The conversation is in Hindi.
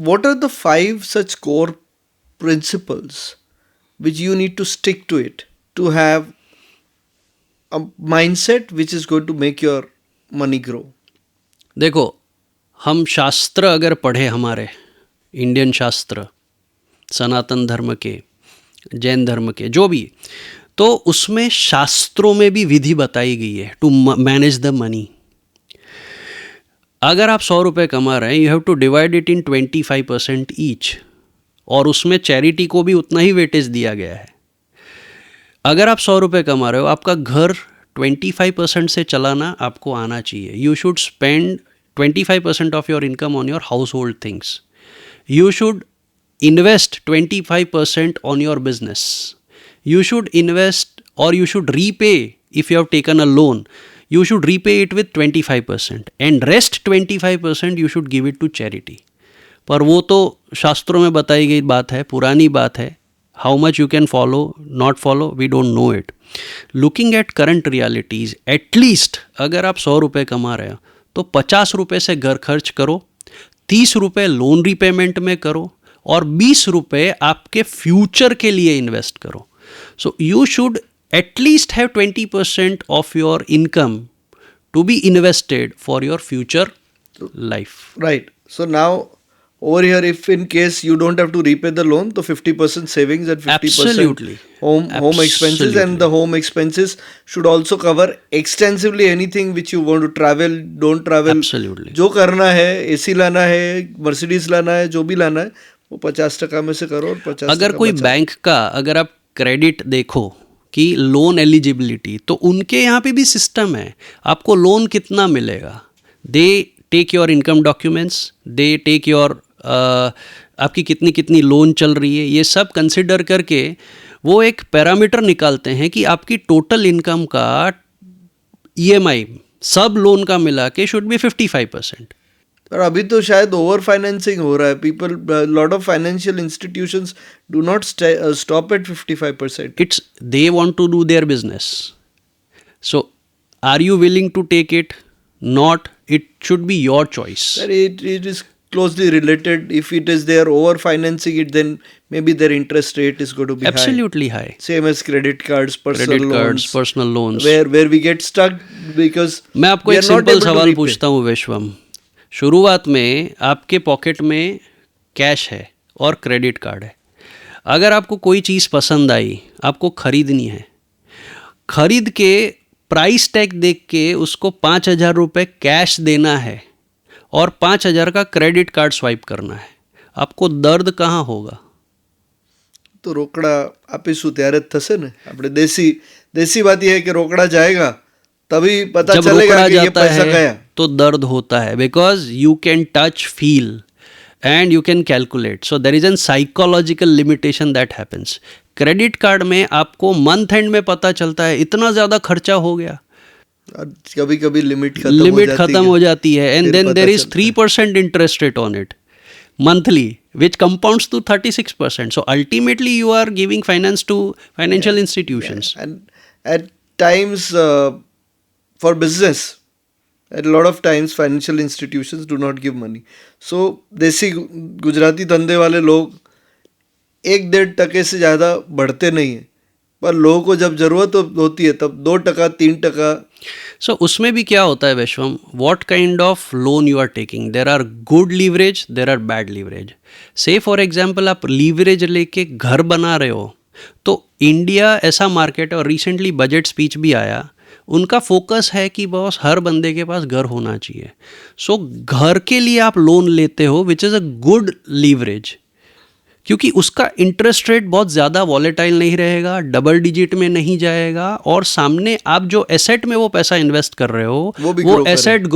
what are the 5 such core principles which you need to stick to it to have a mindset which is going to make your money grow? देखो, हम शास्त्र अगर पढ़े, हमारे इंडियन शास्त्र, सनातन धर्म के, जैन धर्म के, जो भी, तो उसमें शास्त्रों में भी विधि बताई गई है टू मैनेज द मनी. अगर आप 100 रुपये कमा रहे हैं, you have to divide it in 25% each, और उसमें चैरिटी को भी उतना ही वेटेज दिया गया है. अगर आप 100 रुपये कमा रहे हो, आपका घर 25% से चलाना आपको आना चाहिए. You should spend 25% of your income on your house hold things. You should invest 25% on your business. You should invest, or you should repay, if you have taken a loan, you should repay it with 25%, and rest 25% you should give it to charity. पर वो तो शास्त्रों में बताई गई बात है, पुरानी बात है. How much you can follow, not follow, we don't know it. Looking at current realities, at least अगर आप 100 रुपये कमा रहे हो तो 50 रुपये से घर खर्च करो, 30 रुपये लोन रिपेमेंट में करो, और 20 रुपये आपके फ्यूचर के लिए इन्वेस्ट करो. So you should at least have 20% of your income to be invested for your future life. Right. So now over here, if in case you don't have to repay the loan, so 50% savings and 50% Absolutely. home expenses, and the home expenses should also cover extensively anything which you want to travel, don't travel. Absolutely. जो करना है, AC लाना है, Mercedes लाना है, जो भी लाना है, वो 50% में से करो और 50%. अगर कोई बैंक का, अगर आप क्रेडिट देखो कि लोन एलिजिबिलिटी, तो उनके यहाँ पे भी सिस्टम है. आपको लोन कितना मिलेगा, they take your income documents, they take your आपकी कितनी कितनी लोन चल रही है, ये सब कंसिडर करके वो एक पैरामीटर निकालते हैं कि आपकी टोटल इनकम का EMI सब लोन का मिला के शुड बी 55%. और अभी तो शायद ओवर फाइनेंसिंग हो रहा है. People, lot of financial institutions do not stop at 55%. It's they want to do their business. So are you willing to take it? Not. It should be your choice. It is closely related. If it is they are over financing it, then maybe their interest rate is going to be Absolutely high. Same as credit cards, personal loans. Where we get stuck because मैं आपको एक सिंपल सवाल पूछता हूँ विश्वम. शुरुआत में आपके पॉकेट में कैश है और क्रेडिट कार्ड है. अगर आपको कोई चीज़ पसंद आई, आपको ख़रीदनी है, ख़रीद के प्राइस टैग देख के उसको 5,000 रुपये कैश देना है और 5,000 का क्रेडिट कार्ड स्वाइप करना है, आपको दर्द कहाँ होगा? तो रोकड़ा આપીશું ત્યારે જ થશે ને. આપણે દેશી बात ये है कि रोकड़ा जाएगा तभी पता चलेगा कि ये पैसा गया. तो दर्द होता है, because you can touch, feel and you can calculate. So there is an psychological limitation that happens. Credit card में आपको मंथ एंड में पता चलता है इतना ज़्यादा खर्चा हो गया, कभी कभी लिमिट खत्म हो जाती है, and then there is 3% interest rate on it monthly, which compounds to 36%. So ultimately you are giving finance to financial institutions. Yeah. And at times for business, at a lot of times financial institutions do not give money. So देसी गुजराती धंधे वाले लोग 1-1.5% से ज़्यादा बढ़ते नहीं हैं, पर लोगों को जब ज़रूरत होती है तब 2%, 3%. So उसमें भी क्या होता है विश्वम, what kind of loan you are taking? There are good leverage, there are bad leverage. Say for example आप leverage लेके घर बना रहे हो, तो इंडिया ऐसा मार्केट है, और रिसेंटली बजट स्पीच भी आया, उनका फोकस है कि बॉस हर बंदे के पास घर होना चाहिए. सो घर के लिए आप लोन लेते हो which is a good leverage, क्योंकि उसका इंटरेस्ट रेट बहुत ज़्यादा वॉलेटाइल नहीं रहेगा, डबल डिजिट में नहीं जाएगा, और सामने आप जो एसेट में वो पैसा इन्वेस्ट कर रहे हो वो एसेट